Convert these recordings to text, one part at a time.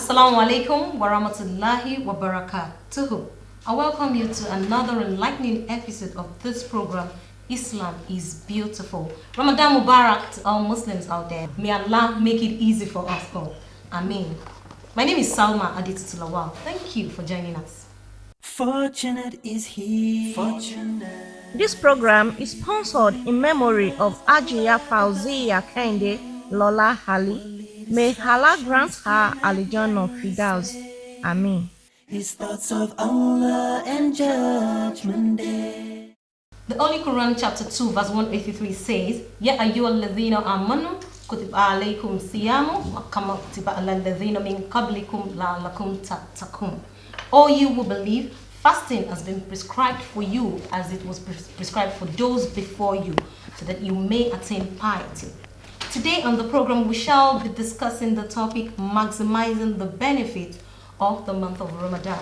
Assalamu alaikum wa rahmatullahi wa barakatuhu. I welcome you to another enlightening episode of this program, Islam is Beautiful. Ramadan Mubarak to all Muslims out there. May Allah make it easy for us all. Ameen. My name is Salma Aditutulawal. Thank you for joining us. Fortunate is he. Fortunate. This program is sponsored in memory of Ajiya Fauziya Kende Lola Hali. May Allah grant her Al-Jannah Firdaus. Ameen. His thoughts of Allah and Judgment Day. The Holy Quran chapter 2 verse 183 says, Ya ayyuhalladhina amanu kutiba alaykum siyamu kama kutiba alal ladhina min qablikum la'allakum tattaqun. All you who believe, fasting has been prescribed for you as it was prescribed for those before you, so that you may attain piety. Today on the program, we shall be discussing the topic maximizing the benefit of the month of Ramadan.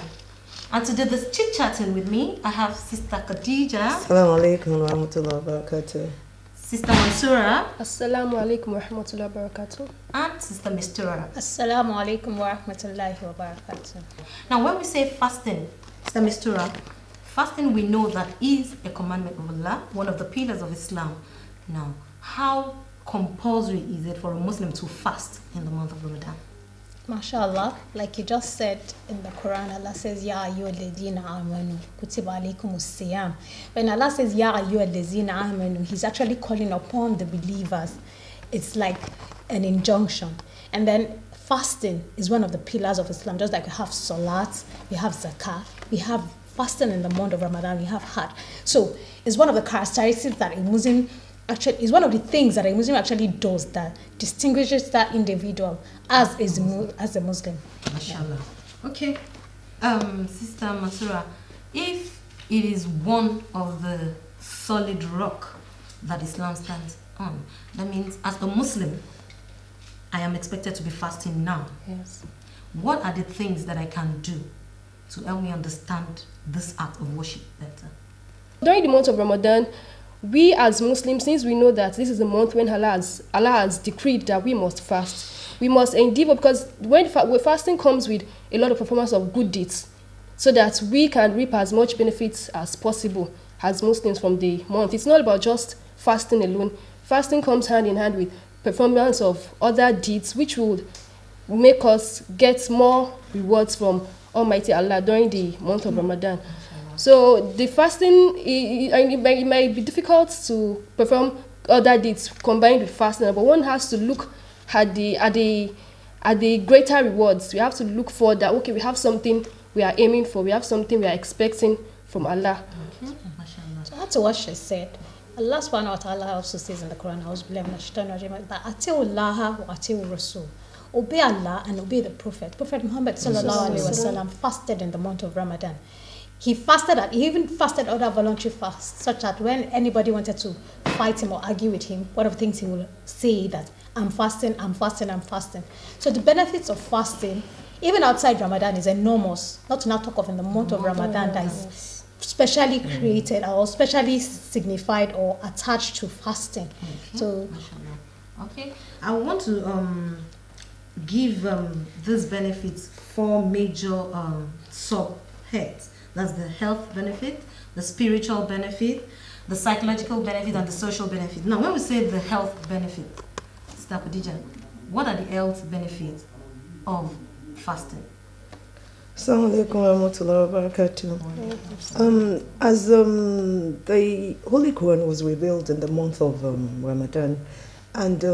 And to do this chit-chatting with me, I have Sister Khadija. Assalamu alaikum wa rahmatullahi wa barakatuh. Sister Mansura. Assalamu alaikum wa rahmatullahi wa barakatuh. And Sister Mistura. Assalamu alaikum wa rahmatullahi wa barakatuh. Now, when we say fasting, Sister Mistura, fasting we know that is a commandment of Allah, one of the pillars of Islam. Now, how compulsory is it for a Muslim to fast in the month of Ramadan? MashaAllah, like you just said in the Quran, Allah says, Ya ayyuhalladhina amanu, kutiba alaykumus siyam. When Allah says, Ya ayyuhalladhina amanu, He's actually calling upon the believers. It's like an injunction. And then fasting is one of the pillars of Islam. Just like we have salat, we have zakah, we have fasting in the month of Ramadan, we have hajj. So it's one of the characteristics that a Muslim actually is one of the things that a Muslim actually does that distinguishes that individual as a Muslim. Mashallah. Okay. Sister Masura, if it is one of the solid rock that Islam stands on, that means as a Muslim, I am expected to be fasting now. Yes. What are the things that I can do to help me understand this act of worship better? During the month of Ramadan, we as Muslims, since we know that this is the month when Allah has decreed that we must fast, we must endeavor, because when fasting comes with a lot of performance of good deeds, so that we can reap as much benefits as possible as Muslims from the month. It's not about just fasting alone. Fasting comes hand in hand with performance of other deeds, which will make us get more rewards from Almighty Allah during the month of Ramadan. So the fasting, it might be difficult to perform other deeds combined with fasting, but one has to look at the greater rewards. We have to look for that. Okay, we have something we are aiming for. We have something we are expecting from Allah. Okay. So that's what she said. Allah subhanahu wa ta'ala also says in the Quran, that ati'ullaha wa ati'ur rasul. Obey Allah and obey the Prophet. Prophet Muhammad sallallahu alaihi wasallam fasted in the month of Ramadan. He even fasted other voluntary fasts, such that when anybody wanted to fight him or argue with him, one of the things he will say that, I'm fasting, I'm fasting, I'm fasting. So the benefits of fasting, even outside Ramadan, is enormous. Not to now talk of in the month of Ramadan that is specially created or specially signified or attached to fasting. Okay. So, okay, I want to give these benefits four major subheads. That's the health benefit, the spiritual benefit, the psychological benefit, and the social benefit. Now, when we say the health benefit, Sister Khadija, what are the health benefits of fasting? Assalamu alaikum wa rahmatullahi wa barakatuh. As the Holy Quran was revealed in the month of Ramadan, and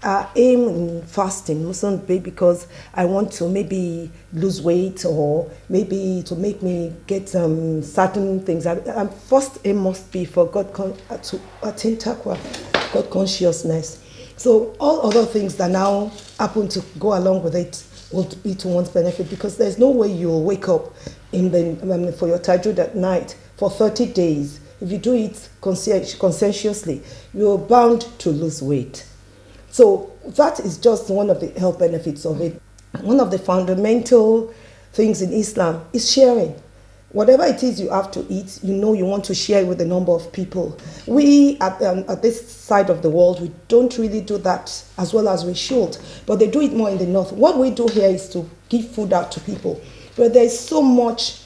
our aim in fasting mustn't be because I want to maybe lose weight or maybe to make me get certain things. Our first aim must be for God to attain taqwa, God consciousness. So all other things that now happen to go along with it will be to one's benefit, because there's no way you'll wake up for your tahajjud at night for 30 days. If you do it conscientiously, you're bound to lose weight. So that is just one of the health benefits of it. One of the fundamental things in Islam is sharing. whatever it is you have to eat, you know you want to share with a number of people. We at this side of the world, we don't really do that as well as we should, but they do it more in the north. What we do here is to give food out to people, but there's so much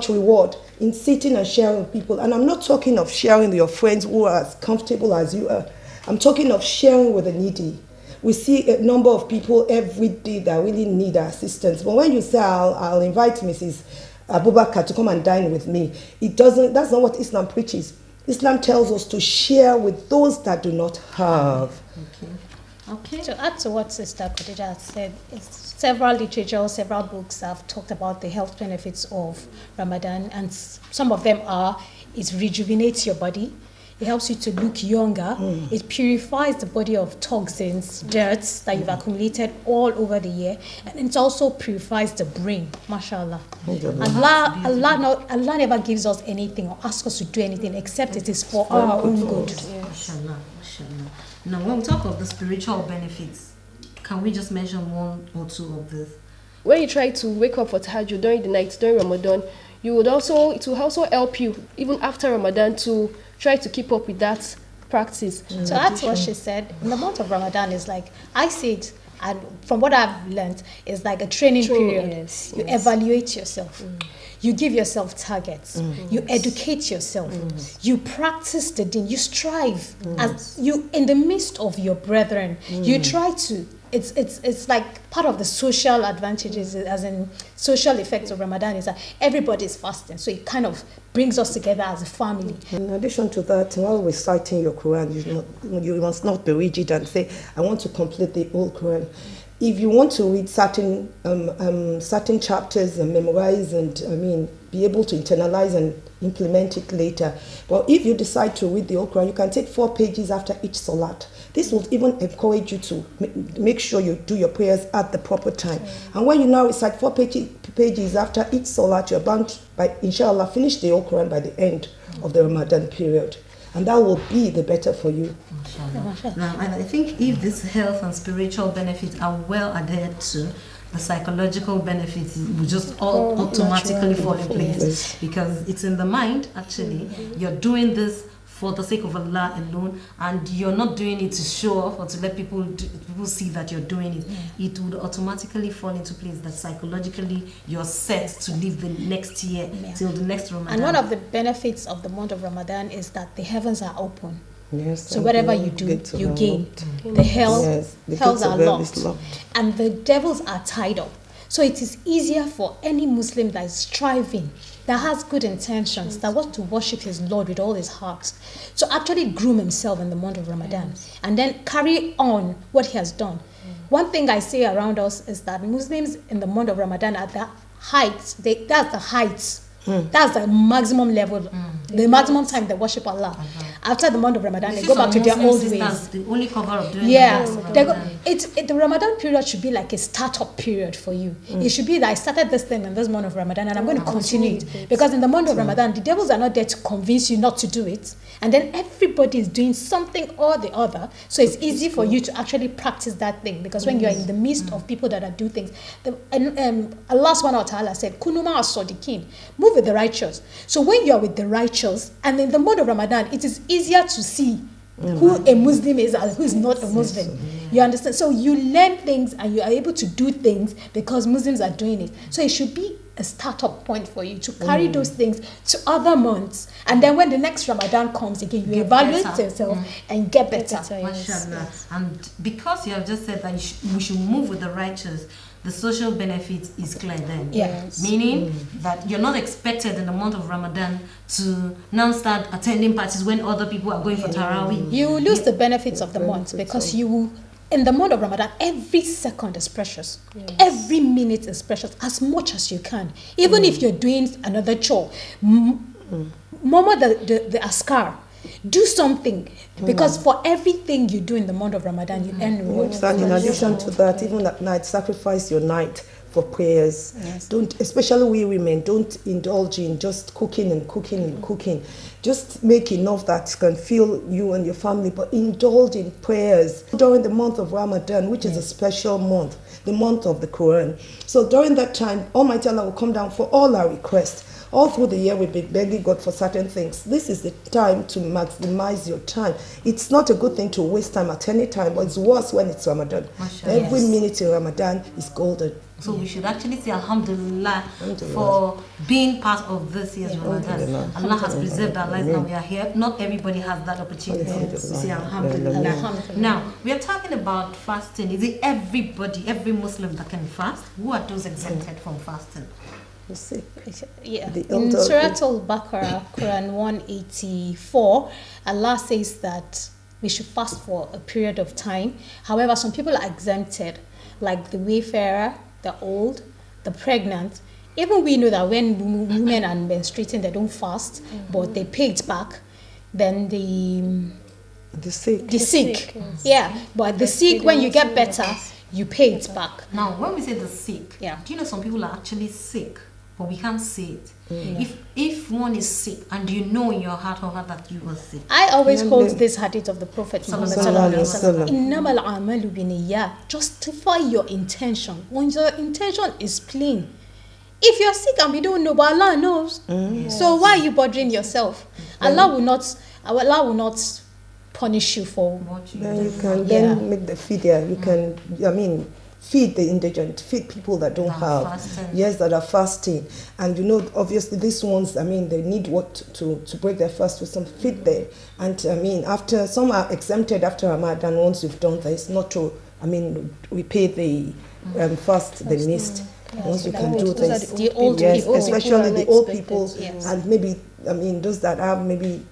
reward in sitting and sharing with people. And I'm not talking of sharing with your friends who are as comfortable as you are. I'm talking of sharing with the needy. We see a number of people every day that really need our assistance. But when you say, I'll invite Mrs. Abubakar to come and dine with me, that's not what Islam preaches. Islam tells us to share with those that do not have. Okay. To add to what Sister Khadija said, several literature, several books have talked about the health benefits of Ramadan, and some of them are: it rejuvenates your body, it helps you to look younger, it purifies the body of toxins, dirts that you've accumulated all over the year, and it also purifies the brain. MashaAllah. Allah never gives us anything or asks us to do anything except it is for our own good. MashaAllah, MashaAllah. Now, when we talk of the spiritual benefits, can we just mention one or two of this? When you try to wake up for tahajjud during the night, during Ramadan, it will also help you, even after Ramadan, to try to keep up with that practice. So that's what she said. In the month of Ramadan is like, I see it, and from what I've learned, it's like a training period. Yes, you evaluate yourself. You give yourself targets. You educate yourself. You practice the deen. You strive. As you, in the midst of your brethren, you try to. It's like part of the social advantages, as in social effects of Ramadan, is that everybody is fasting. So it kind of brings us together as a family. In addition to that, while reciting your Quran, you must not be rigid and say, I want to complete the whole Quran. If you want to read certain chapters and memorize and be able to internalize and implement it later, but if you decide to read the whole Quran, you can take 4 pages after each salat. This will even encourage you to make sure you do your prayers at the proper time. And when you now recite 4 pages after each salat, you're bound by, inshallah, finish the whole Quran by the end of the Ramadan period. And that will be the better for you. Now, I think if these health and spiritual benefits are well adhered to, the psychological benefits will just all automatically fall in place, because it's in the mind. Actually, you're doing this for the sake of Allah alone, and you're not doing it to show off or to let people see that you're doing it. It would automatically fall into place that psychologically you're set to live the next year till the next Ramadan. And one of the benefits of the month of Ramadan is that the heavens are open. Yes, so whatever you do, you gain. The hells are locked, and the devils are tied up. So it is easier for any Muslim that is striving, that has good intentions, that wants to worship his Lord with all his heart, to actually groom himself in the month of Ramadan, and then carry on what he has done. One thing I say around us is that Muslims in the month of Ramadan are the heights. That's the heights. That's the maximum level, the maximum time they worship Allah. After the month of Ramadan, they go back to their old ways. The only cover of doing the Ramadan period should be like a startup period for you. It should be that I started this thing in this month of Ramadan, and I'm going to continue it. Because in the month of Ramadan, the devils are not there to convince you not to do it. And then everybody is doing something or the other. So it's easy for you to actually practice that thing. Because when you're in the midst of people that are doing things, Allah subhanahu wa ta'ala said, Kunuma as-sadiqin, move with the righteous. So when you're with the righteous, and in the month of Ramadan, it is easier to see who a Muslim is and who is not a Muslim. You understand? So you learn things and you are able to do things because Muslims are doing it. So it should be a startup point for you to carry those things to other months. And then when the next Ramadan comes again, you evaluate yourself and get better. Yes. And because you have just said that we should move with the righteous, the social benefit is clear then. Yes. Meaning that you're not expected in the month of Ramadan to now start attending parties when other people are going for Taraweeh. You lose the benefits of the month because in the month of Ramadan, every second is precious. Every minute is precious, as much as you can. Even if you're doing another chore, mama the askar, do something, because for everything you do in the month of Ramadan, you earn rewards. And in addition to that, even at night, sacrifice your night for prayers. Don't, especially we women, don't indulge in just cooking and cooking and cooking. Just make enough that can fill you and your family, but indulge in prayers during the month of Ramadan, which is a special month, the month of the Quran. So during that time, Almighty Allah will come down for all our requests. all through the year we've been begging God for certain things. This is the time to maximize your time. It's not a good thing to waste time at any time, but it's worse when it's Ramadan. Every minute in Ramadan is golden. So we should actually say Alhamdulillah for being part of this year's Ramadan. Allah has preserved our lives. Now we are here. Not everybody has that opportunity. We say Alhamdulillah. Now we are talking about fasting. Is it everybody, every Muslim that can fast? Who are those exempted from fasting? Yeah. In Surah Al-Baqarah, Quran 184, Allah says that we should fast for a period of time. However, some people are exempted, like the wayfarer, the old, the pregnant. Even we know that when women are menstruating, they don't fast, but they pay it back. Then the sick. Yes. Yeah, but the sick, when you get better, you pay it back. Now, when we say the sick, Yeah. do you know some people are actually sick, but we can't see it? If one is sick and you know in your heart or heart that you were sick, I always quote this hadith of the Prophet Muhammad Sallallahu Alaihi Wasallam. Innamal a'malu binniyat. Justify your intention. When your intention is clean. If you're sick and we don't know, but Allah knows. So why are you bothering yourself? Allah will not punish you for what you Then you can then make the fidya. You can, feed the indigent, feed people that don't have. fasting. Yes, that are fasting. And you know, obviously these ones, they need what to break their fast with some feed them. And after some are exempted after Ramadan, once you've done this, not to, we pay the fast they missed. Once you can do this. the old Yes, people. especially the old people, Yes. and maybe those that have maybe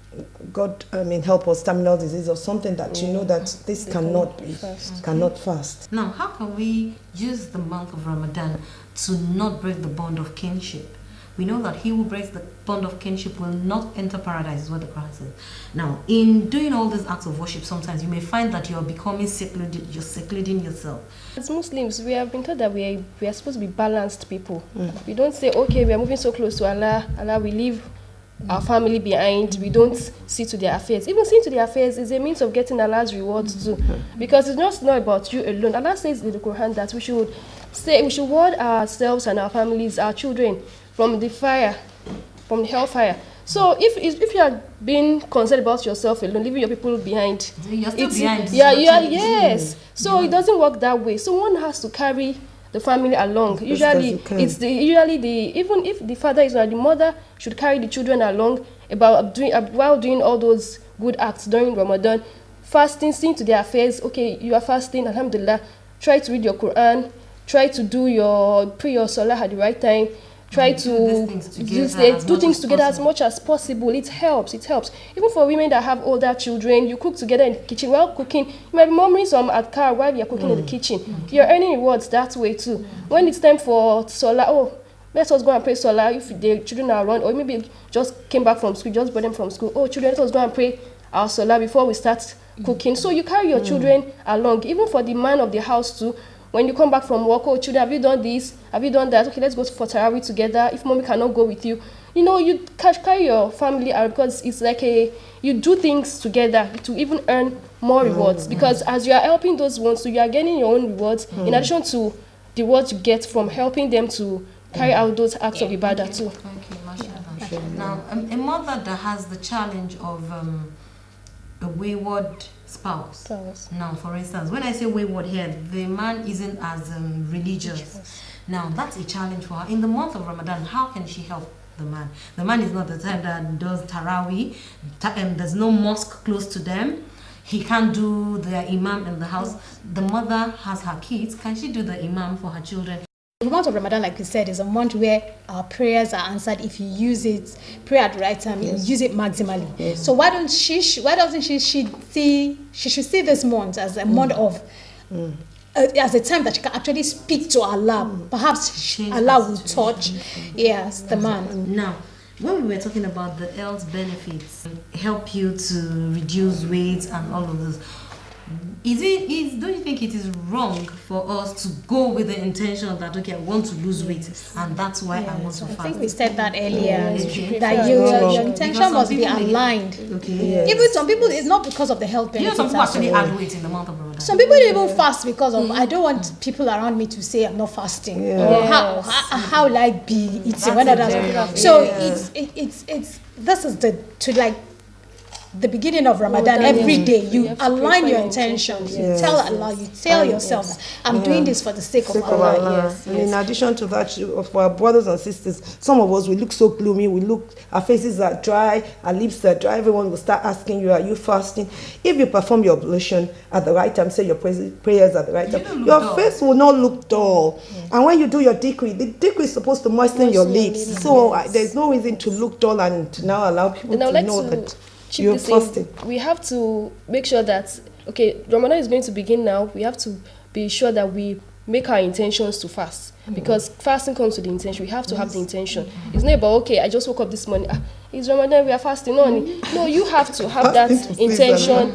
God help us terminal disease or something that you know that this cannot fast. Now, how can we use the month of Ramadan to not break the bond of kinship? We know that he who breaks the bond of kinship will not enter paradise, is what the Quran says. Now, in doing all these acts of worship, sometimes you may find that you're becoming secluded, you're secluding yourself. As Muslims, we have been taught that we are supposed to be balanced people. We don't say, okay, we are moving so close to Allah, we leave our family behind, we don't see to their affairs. Even seeing to their affairs is a means of getting Allah's rewards too. Because it's just not about you alone. Allah says in the Quran that we should ward ourselves and our families, our children, from the fire, from the hellfire. So if you are being concerned about yourself alone, leaving your people behind, You're still behind. yes. So it doesn't work that way. So one has to carry the family along. Usually, even if the father is not, the mother should carry the children along while doing all those good acts during Ramadan, fasting, seeing to their affairs. Okay, you are fasting, Alhamdulillah. Try to read your Quran. Try to pray your salah at the right time. Try to do things together as much as possible. It helps. Even for women that have older children, you cook together in the kitchen. While cooking, you might be murmuring some adkar while you're cooking in the kitchen. You're earning rewards that way too. When it's time for salah, let us go and pray salah if the children are around, or maybe just came back from school, just brought them from school. Children, let us go and pray our salah before we start cooking. So you carry your children along. Even for the man of the house too. When you come back from work, children, have you done this? Have you done that? Okay, let's go for Tarawih together. If mommy cannot go with you, you carry your family out, because it's like you do things together to even earn more rewards. Because as you are helping those ones, so you are getting your own rewards in addition to the rewards you get from helping them to carry out those acts of ibadah too. Okay, mashallah. Now, a mother that has the challenge of a wayward spouse. Now, for instance, when I say wayward here, the man isn't as religious. Now, that's a challenge for her. In the month of Ramadan, how can she help the man? The man is not the type that does Tarawih. There's no mosque close to them. He can't do the imam in the house. The mother has her kids. Can she do the imam for her children? The month of Ramadan, like we said, is a month where our prayers are answered if you use it, pray at the right time, you use it maximally. Yes. So why doesn't she should see this month as a month of as a time that she can actually speak to Allah. Perhaps Allah will touch the man. Now, when we were talking about the health benefits, help you to reduce weight and all of this, Do you think it is wrong for us to go with the intention that, okay, I want to lose weight and that's why I want to fast? I think we said that earlier, Okay. that your intention must be aligned. Okay. Yes. Even some people, it's not because of the health You know, benefits. some people actually as well. add weight in the month of Ramadan. Some people even fast because of I don't want people around me to say I'm not fasting. Or how will I be eating when That's others a very are. rough So way. it's this is the beginning of Ramadan. Every day you align your intentions. You tell Allah, you tell yourself that I'm doing this for the sake of Allah. And in addition to that, for our brothers and sisters, some of us, we look so gloomy, our faces are dry, our lips are dry, everyone will start asking you, are you fasting? If you perform your ablution at the right time, say your prayers at the right time, your face will not look dull. And when you do your dhikr, the dhikr is supposed to moisten your lips. So there's no reason to look dull and to now allow people to know that you're fasting. We have to make sure that, okay, Ramadan is going to begin now. We have to be sure that we make our intentions to fast. Because fasting comes with the intention. We have to have the intention. It's not about, okay, I just woke up this morning. It's Ramadan, we are fasting. No, you have to have that intention.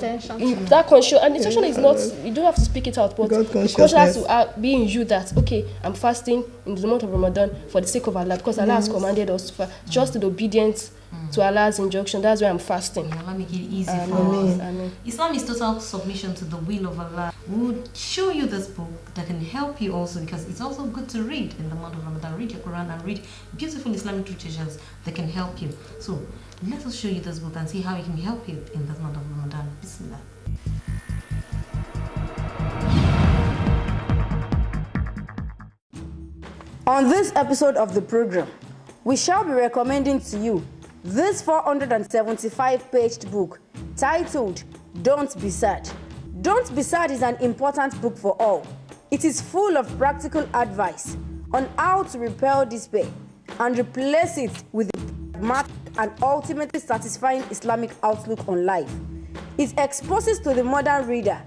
That conscious. And intention is not, you don't have to speak it out, but the conscious has to be in you that, okay, I'm fasting in the month of Ramadan for the sake of Allah. Because Allah has commanded us to fast. Just the obedience to Allah's injunction. That's why I'm fasting. Allah make it easy for us. Islam is total submission to the will of Allah. We would show you this book that can help you also, because it's also good to read in the month of Ramadan. Read your Quran and read beautiful Islamic literatures that can help you. So let us show you this book and see how it can help you in this month of Ramadan. Bismillah. On this episode of the program, we shall be recommending to you this 475-page book titled Don't Be Sad. Don't Be Sad is an important book for all. It is full of practical advice on how to repel despair and replace it with a pragmatic and ultimately satisfying Islamic outlook on life. It exposes to the modern reader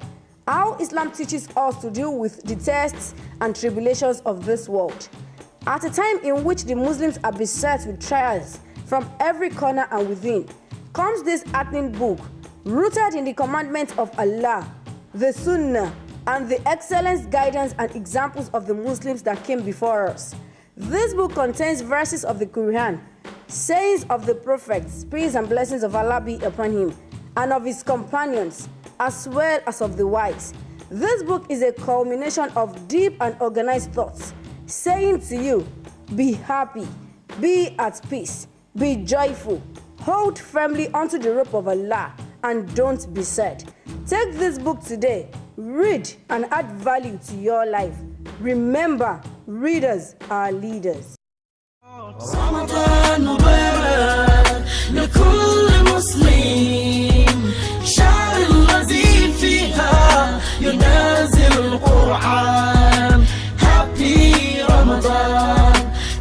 how Islam teaches us to deal with the tests and tribulations of this world. At a time in which the Muslims are beset with trials from every corner and within, comes this heartening book, rooted in the commandments of Allah, the Sunnah, and the excellent guidance and examples of the Muslims that came before us. This book contains verses of the Quran, sayings of the prophets, peace and blessings of Allah be upon him, and of his companions, as well as of the wise. This book is a culmination of deep and organized thoughts, saying to you, be happy, be at peace, be joyful, hold firmly onto the rope of Allah, and don't be sad. Take this book today, read and add value to your life. Remember, readers are leaders. رمضان مبارك لكل مسلم شهر الذي فيها ينزل القرآن. Happy Ramadan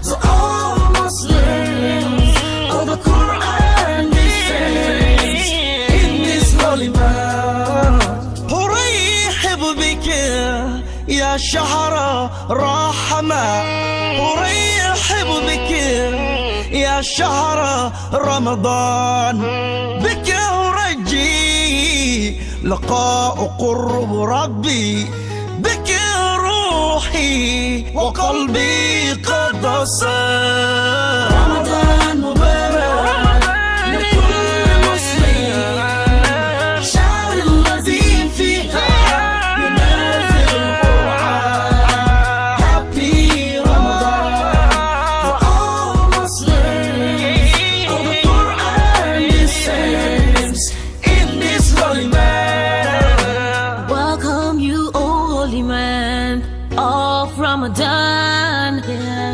to all Muslims. All the Quran descends in this holy month. أرحب بك يا شهر رحمة. أرحب بك يا شهر رمضان. بك أرجي لقاء قرب ربي. بك روحي وقلبي قد صار. رمضان مبارك لكل مسلم شهر الذي فيها ينزل القرآن. Happy Ramadan for all Muslims. All the Quran descends in this holy man. Welcome you, O holy man of Ramadan.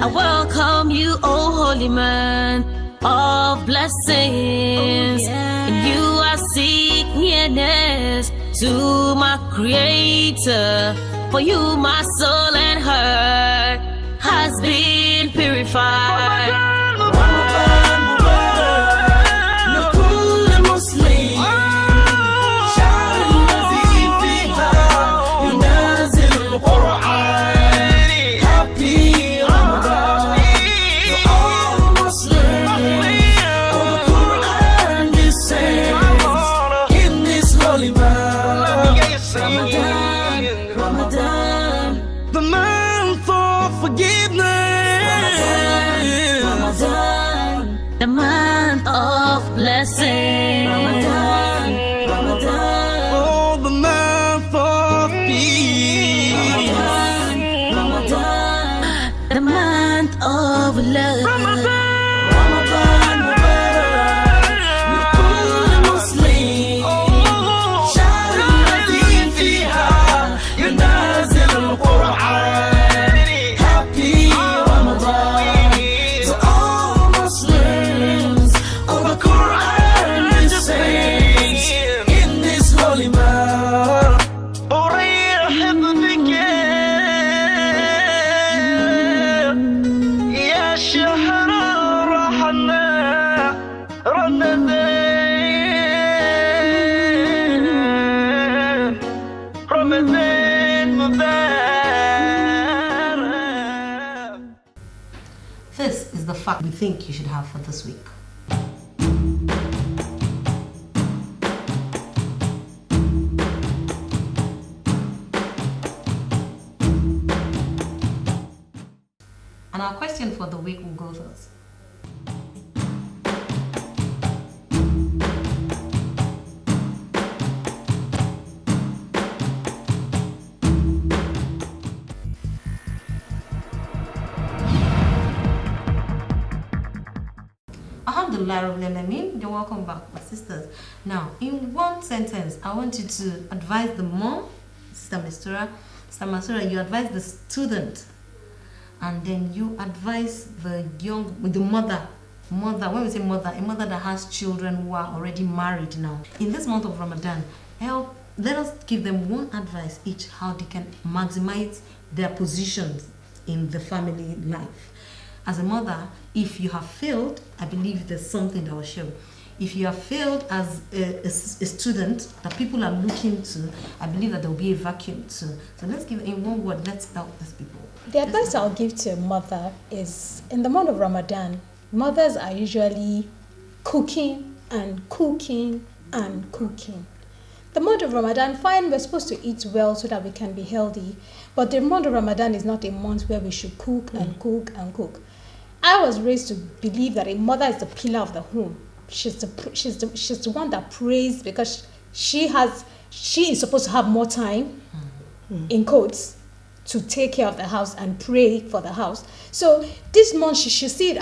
I welcome you, O holy man of blessings. And you I seek nearness to my Creator. For you my soul and heart has been purified. رمضان مبارك لكل مسلم شهر الذي فيها ينزل القرآن. Happy Ramadan to all Muslims. All the Quran descends in this holy month. of love. Ramadan Mubarak لكل مسلم شهر الذي فيها ينزل القرآن. Happy Ramadan to all Muslims. All the Quran descends in this holy month. أرحب بك يا شهر الرحمة رمضان رمضان مبارك. This is the fact we think you should have for this week. And our question for the week will go thus. Alhamdulillah Rabbil Alameen. You're welcome back, my sisters. Now, in one sentence, I want you to advise the mom, Sister Mastura, you advise the student, and then you advise the mother. When we say mother, a mother that has children who are already married now. In this month of Ramadan, let us give them one advice each how they can maximize their positions in the family life. As a mother, if you have failed, I believe there's something that will show. If you have failed as a student that people are looking to, I believe that there will be a vacuum too. So let's give in one word, let's help these people. The advice I'll give to a mother is, in the month of Ramadan, mothers are usually cooking and cooking and cooking. The month of Ramadan, fine, we're supposed to eat well so that we can be healthy, but the month of Ramadan is not a month where we should cook and cook and cook. I was raised to believe that a mother is the pillar of the home. She's the one that prays, because she is supposed to have more time, in quotes, to take care of the house and pray for the house. So this month she should see it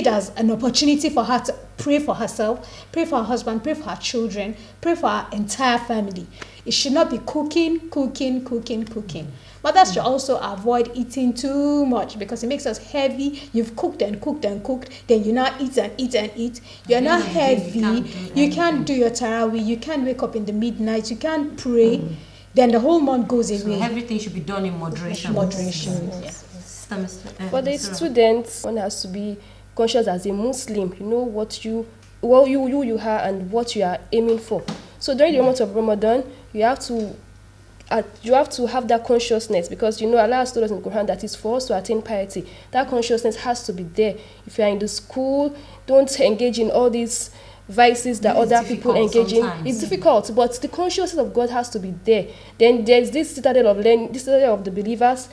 as an opportunity for her to pray for herself, pray for her husband, pray for her children, pray for her entire family. It should not be cooking. Mothers should also avoid eating too much, because it makes us heavy. You've cooked and cooked and cooked, then you now eat and eat and eat. You're not heavy. You can't do your tarawih. You can't wake up in the midnight. You can't pray. Then the whole month goes away. So everything should be done in moderation. Yes. For the students, one has to be conscious as a Muslim. You know what you are and what you are aiming for. So during the month of Ramadan, you have to have that consciousness, because you know Allah has told us in the Quran that it's for us to attain piety. That consciousness has to be there. If you are in the school, don't engage in all these vices that other people engage in. It's difficult, but the consciousness of God has to be there. Then there's this citadel of learning, this citadel of the believers.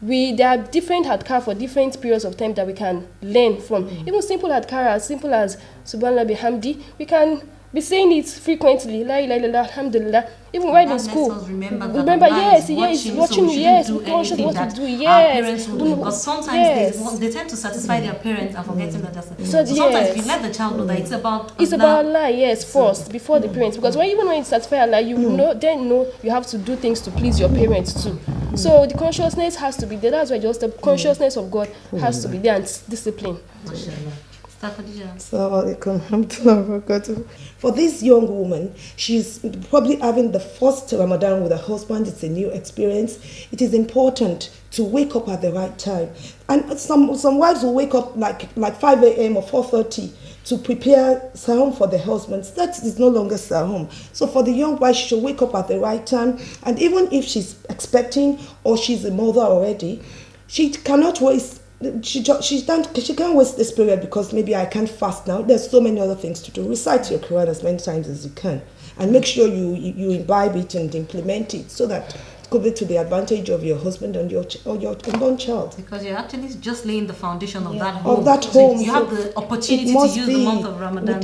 There are different adhkar for different periods of time that we can learn from. Even simple adhkar, as simple as Subhanallah bihamdi, we can be saying it frequently. La ilaha illallah, alhamdulillah. Even while in school. Remember, yes, watching, yes, we conscious what to do, yes. But sometimes they tend to satisfy their parents and forgetting that that's so sometimes if you let the child know that it's about Allah, yes, first, before the parents. Because when you satisfy Allah, you know you have to do things to please your parents too. So the consciousness has to be there. That's why just the consciousness of God has to be there, and discipline. For this young woman, she's probably having the first Ramadan with her husband. It's a new experience. It is important to wake up at the right time. And some wives will wake up like 5 a.m. or 4:30 to prepare sahum for the husbands. That is no longer sahum. So for the young wife, she should wake up at the right time. And even if she's expecting or she's a mother already, she cannot waste. She can't waste this period because maybe I can't fast now. There's so many other things to do. Recite your Quran as many times as you can, and make sure you imbibe it and implement it, so that could be to the advantage of your husband and your unborn child. Because you're actually just laying the foundation of that home. Of that So home. you have the opportunity to use the month of Ramadan.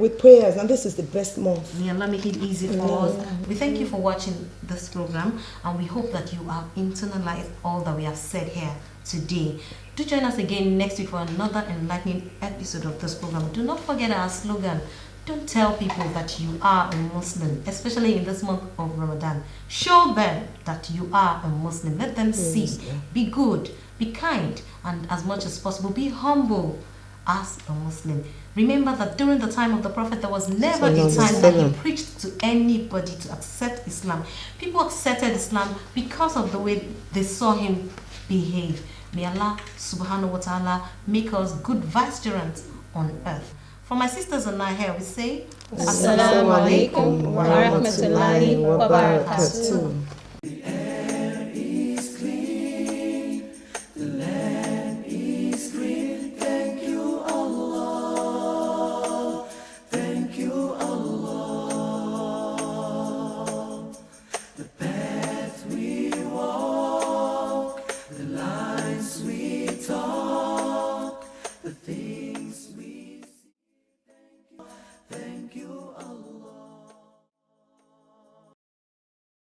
With prayers, and this is the best month. May Allah make it easy for us. We thank you for watching this program, and we hope that you have internalized all that we have said here today. Do join us again next week for another enlightening episode of this program. Do not forget our slogan. Don't tell people that you are a Muslim, especially in this month of Ramadan. Show them that you are a Muslim. Let them see. Be good, be kind, and as much as possible, be humble as a Muslim. Remember that during the time of the Prophet, there was never a time that he preached to anybody to accept Islam. People accepted Islam because of the way they saw him behave. May Allah subhanahu wa ta'ala make us good vicegerents on earth. For my sisters and I here, we say, Assalamu alaikum wa rahmatullahi wa barakatuh.